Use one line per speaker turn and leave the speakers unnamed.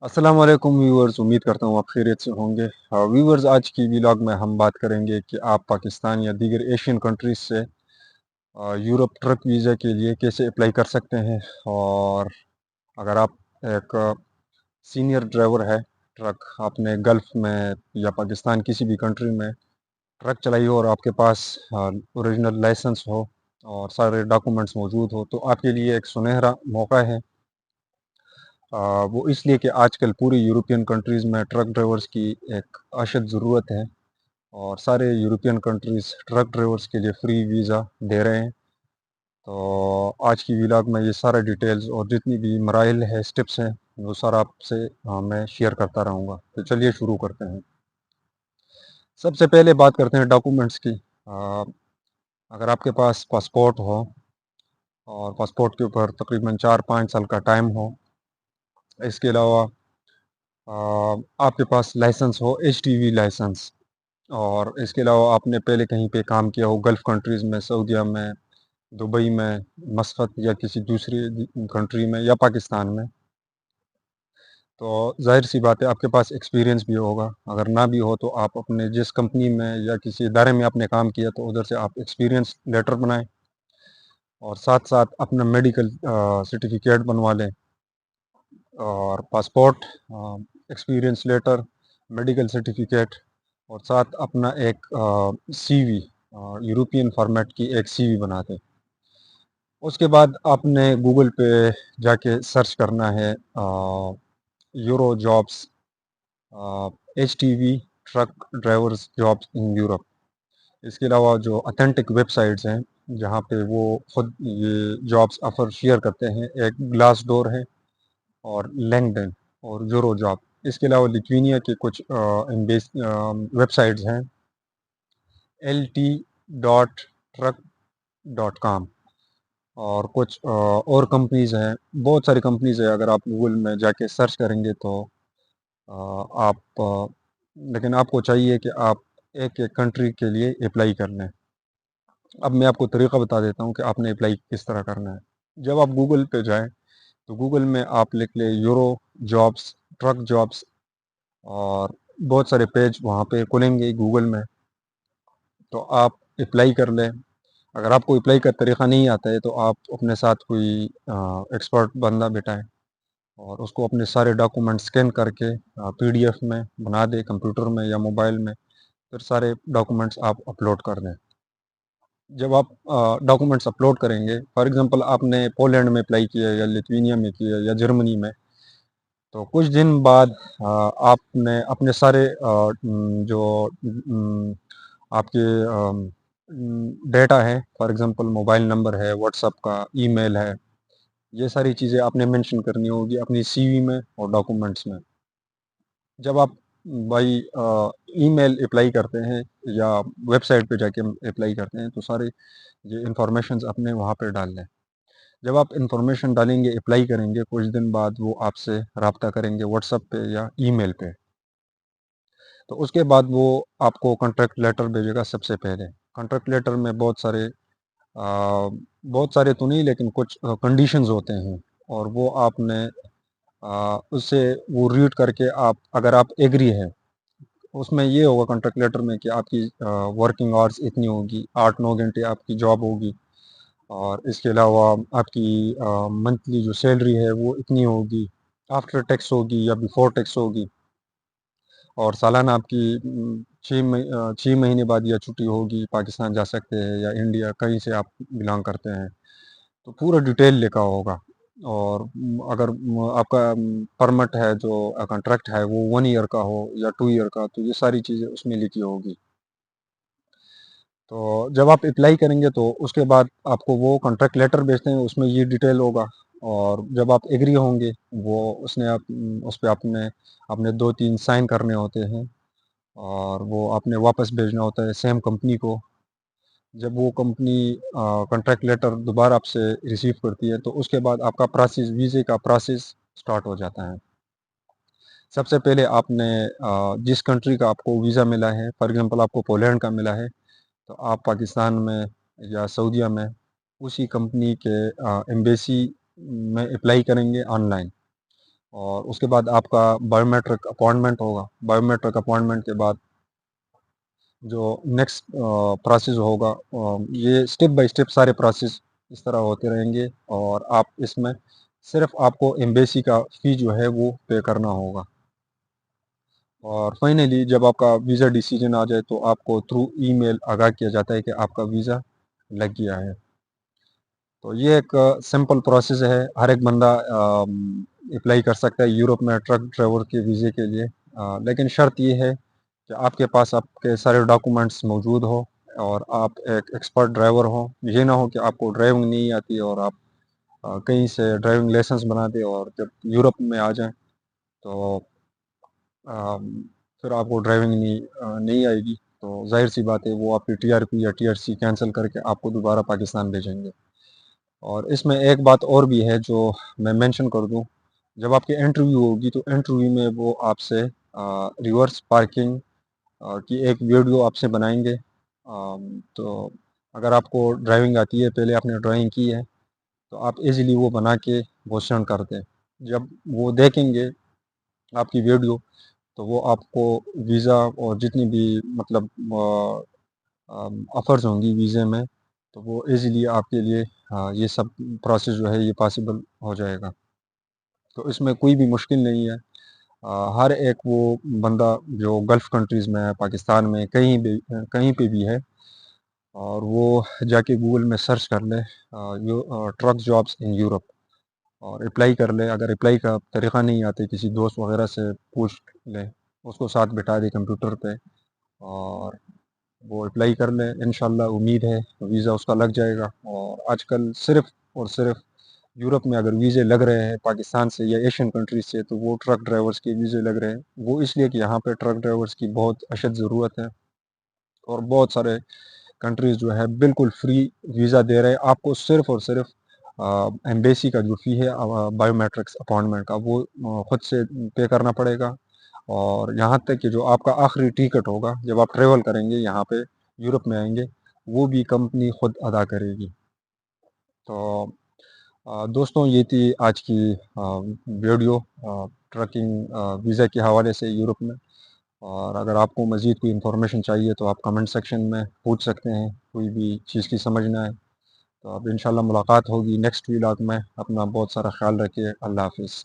अस्सलाम वालेकुम व्यूअर्स, उम्मीद करता हूँ आप खैरियत से होंगे। व्यूअर्स, आज की व्लॉग में हम बात करेंगे कि आप पाकिस्तान या दीगर एशियन कंट्रीज़ से यूरोप ट्रक वीज़ा के लिए कैसे अप्लाई कर सकते हैं। और अगर आप एक सीनियर ड्राइवर है, ट्रक आपने गल्फ़ में या पाकिस्तान किसी भी कंट्री में ट्रक चलाई हो और आपके पास ओरिजिनल लाइसेंस हो और सारे डॉक्यूमेंट्स मौजूद हो, तो आपके लिए एक सुनहरा मौका है। वो इसलिए कि आजकल पूरी यूरोपियन कंट्रीज़ में ट्रक ड्राइवर्स की एक अशद ज़रूरत है और सारे यूरोपियन कंट्रीज़ ट्रक ड्राइवर्स के लिए फ्री वीज़ा दे रहे हैं। तो आज की व्लॉग में ये सारा डिटेल्स और जितनी भी मराइल है, स्टेप्स हैं, वो सारा आपसे मैं शेयर करता रहूँगा। तो चलिए शुरू करते हैं। सबसे पहले बात करते हैं डॉक्यूमेंट्स की। अगर आपके पास पासपोर्ट हो और पासपोर्ट के ऊपर तकरीबन 4-5 साल का टाइम हो, इसके अलावा अ, आपके पास लाइसेंस हो, एचटीवी लाइसेंस, और इसके अलावा आपने पहले कहीं पे काम किया हो गल्फ़ कंट्रीज़ में, सऊदीया में, दुबई में, मस्कत या किसी दूसरी कंट्री में या पाकिस्तान में, तो ज़ाहिर-सी बात है आपके पास एक्सपीरियंस भी होगा। अगर ना भी हो तो आप अपने जिस कंपनी में या किसी इदारे में आपने काम किया तो उधर से आप एक्सपीरियंस लेटर बनाएँ और साथ-साथ अपना मेडिकल सर्टिफ़िकेट बनवा लें और passport, experience letter, medical certificate और साथ अपना एक सीवी, यूरोपियन फॉर्मेट की एक सीवी बना दें। उसके बाद आपने गूगल पे जाके सर्च करना है euro jobs, HTV truck drivers jobs in Europe. इसके अलावा जो ऑथेंटिक वेबसाइट्स हैं, जहाँ पे वो खुद ये जॉब्स ऑफ़र शेयर करते हैं, एक ग्लासडोर है और लिंक्डइन और यूरो जॉब। इसके अलावा लिथुआनिया के कुछ वेबसाइट्स हैं, lt.truck.com, और कुछ और कंपनीज़ हैं, बहुत सारी कंपनीज़ है। अगर आप गूगल में जाके सर्च करेंगे तो लेकिन आपको चाहिए कि आप एक-एक कंट्री के लिए अप्लाई कर लें। अब मैं आपको तरीका बता देता हूँ कि आपने अप्लाई किस तरह करना है। जब आप गूगल पे जाएँ, तो गूगल में आप लिख लें यूरो जॉब्स, ट्रक जॉब्स, और बहुत सारे पेज वहाँ पे खुलेंगे गूगल में, तो आप अप्लाई कर लें। अगर आपको अप्लाई का तरीक़ा नहीं आता है तो आप अपने साथ कोई एक्सपर्ट बंदा बिठाएँ और उसको अपने सारे डॉक्यूमेंट स्कैन करके पीडीएफ में बना दें कंप्यूटर में या मोबाइल में, फिर सारे डॉक्यूमेंट्स आप अपलोड कर दें। जब आप डॉक्यूमेंट्स अपलोड करेंगे, फॉर एग्ज़ाम्पल आपने पोलैंड में अप्लाई किया या लिथुआनिया में किया या जर्मनी में, तो कुछ दिन बाद आपने अपने सारे जो आपके डेटा है, फॉर एग्ज़ाम्पल मोबाइल नंबर है, व्हाट्सएप का, ईमेल है, ये सारी चीज़ें आपने मेंशन करनी होगी अपनी सीवी में और डॉक्यूमेंट्स में। जब आप बाई ईमेल अप्लाई करते हैं या वेबसाइट पे जाके अप्लाई करते हैं, तो सारे ये इन्फॉर्मेशंस अपने वहाँ पे डाल लें। जब आप इन्फॉर्मेशन डालेंगे, अप्लाई करेंगे, कुछ दिन बाद वो आपसे राब्ता करेंगे व्हाट्सएप पे या ईमेल पे। तो उसके बाद वो आपको कॉन्ट्रैक्ट लेटर भेजेगा सबसे पहले। कॉन्ट्रैक्ट लेटर में बहुत सारे तो नहीं, लेकिन कुछ कंडीशंस होते हैं और वो आपने उससे वो रीड करके, आप अगर आप एग्री हैं, उसमें ये होगा कॉन्ट्रैक्ट लेटर में कि आपकी वर्किंग आवर्स इतनी होगी, 8-9 घंटे आपकी जॉब होगी, और इसके अलावा आपकी मंथली जो सैलरी है वो इतनी होगी, आफ्टर टैक्स होगी या बिफोर टैक्स होगी, और सालाना आपकी 6 महीने बाद या छुट्टी होगी, पाकिस्तान जा सकते हैं या इंडिया, कहीं से आप बिलॉन्ग करते हैं, तो पूरा डिटेल लिखा होगा। और अगर आपका परमिट है, जो कॉन्ट्रैक्ट है वो 1 ईयर का हो या 2 ईयर का, तो ये सारी चीज़ें उसमें लिखी होगी। तो जब आप अप्लाई करेंगे तो उसके बाद आपको वो कॉन्ट्रैक्ट लेटर भेजते हैं, उसमें ये डिटेल होगा, और जब आप एग्री होंगे, वो उसने आप उस पे आपने आपने 2-3 साइन करने होते हैं और वो आपने वापस भेजना होता है सेम कंपनी को। जब वो कंपनी कॉन्ट्रैक्ट लेटर दोबारा आपसे रिसीव करती है, तो उसके बाद आपका प्रोसेस, वीज़े का प्रोसेस स्टार्ट हो जाता है। सबसे पहले आपने जिस कंट्री का आपको वीज़ा मिला है, फॉर एग्ज़ाम्पल आपको पोलैंड का मिला है, तो आप पाकिस्तान में या सऊदीया में उसी कंपनी के एम्बेसी में अप्लाई करेंगे ऑनलाइन। اور اس کے بعد آپ کا بایو میٹرک اپوائنٹمنٹ ہوگا. بایو میٹرک اپوائنٹمنٹ کے بعد جو نیکسٹ پروسیس ہوگا، یہ اسٹیپ بائی اسٹیپ سارے پروسیس اس طرح ہوتے رہیں گے، اور آپ اس میں صرف آپ کو ایمبیسی کا فی جو ہے وہ پے کرنا ہوگا. اور فائنلی جب آپ کا ویزا ڈیسیجن آ جائے تو آپ کو تھرو ای میل آگاہ کیا جاتا ہے کہ آپ کا ویزا لگ گیا ہے. تو یہ ایک سمپل پروسیس ہے، ہر ایک بندہ اپلائی کر سکتا ہے یورپ میں ٹرک ڈرائیور کے ویزے کے لیے. لیکن شرط یہ ہے کہ آپ کے پاس آپ کے سارے ڈاکومنٹس موجود ہو، اور آپ ایک ایکسپرٹ ڈرائیور ہوں. یہ نہ ہو کہ آپ کو ڈرائیونگ نہیں آتی اور آپ کہیں سے ڈرائیونگ لائسنس بنا دیں، اور جب یورپ میں آ جائیں تو پھر آپ کو ڈرائیونگ نہیں آئے گی. تو ظاہر سی بات ہے وہ آپ کی ٹی آر پی یا ٹی آر سی کینسل کر کے آپ کو دوبارہ پاکستان بھیجیں گے. اور اس میں ایک بات اور بھی ہے جو میں مینشن کر دوں، جب آپ کی انٹرویو ہوگی تو انٹرویو میں وہ آپ سے ریورس پارکنگ کی ایک ویڈیو آپ سے بنائیں گے. تو اگر آپ کو ڈرائیونگ آتی ہے، پہلے آپ نے ڈرائیونگ کی ہے، تو آپ ایزیلی وہ بنا کے وہ سینڈ کر دیں. جب وہ دیکھیں گے آپ کی ویڈیو تو وہ آپ کو ویزا اور جتنی بھی مطلب آفرز ہوں گی ویزے میں، تو وہ ایزیلی آپ کے لیے یہ سب پروسیس جو ہے یہ پاسبل ہو جائے گا. تو اس میں کوئی بھی مشکل نہیں ہے. ہر ایک وہ بندہ جو گلف کنٹریز میں ہے، پاکستان میں کہیں پہ بھی ہے، اور وہ جا کے گوگل میں سرچ کر لے ٹرک جابس ان یورپ اور اپلائی کر لے. اگر اپلائی کا طریقہ نہیں آتے کسی دوست وغیرہ سے پوچھ لے، اس کو ساتھ بٹھا دے کمپیوٹر پہ اور وہ اپلائی کر لے. انشاءاللہ امید ہے ویزا اس کا لگ جائے گا. اور آج کل صرف اور صرف یورپ میں اگر ویزے لگ رہے ہیں پاکستان سے یا ایشین کنٹریز سے، تو وہ ٹرک ڈرائیورس کے ویزے لگ رہے ہیں. وہ اس لیے کہ یہاں پہ ٹرک ڈرائیورس کی بہت اشد ضرورت ہے، اور بہت سارے کنٹریز جو ہے بالکل فری ویزا دے رہے ہیں آپ کو. صرف اور صرف ایمبیسی کا جو فی ہے بایو میٹرکس اپوائنٹمنٹ کا، وہ خود سے پے کرنا پڑے گا. اور یہاں تک کہ جو آپ کا آخری ٹکٹ ہوگا جب آپ ٹریول کریں گے یہاں پہ یورپ میں آئیں گے، وہ بھی کمپنی خود ادا کرے گی. تو دوستوں یہ تھی آج کی ویڈیو ٹرکنگ ویزا کے حوالے سے یورپ میں. اور اگر آپ کو مزید کوئی انفارمیشن چاہیے تو آپ کمنٹ سیکشن میں پوچھ سکتے ہیں، کوئی بھی چیز کی سمجھ نہ آئے تو اب انشاءاللہ ملاقات ہوگی نیکسٹ ویلاگ میں. اپنا بہت سارا خیال رکھیے. اللہ حافظ.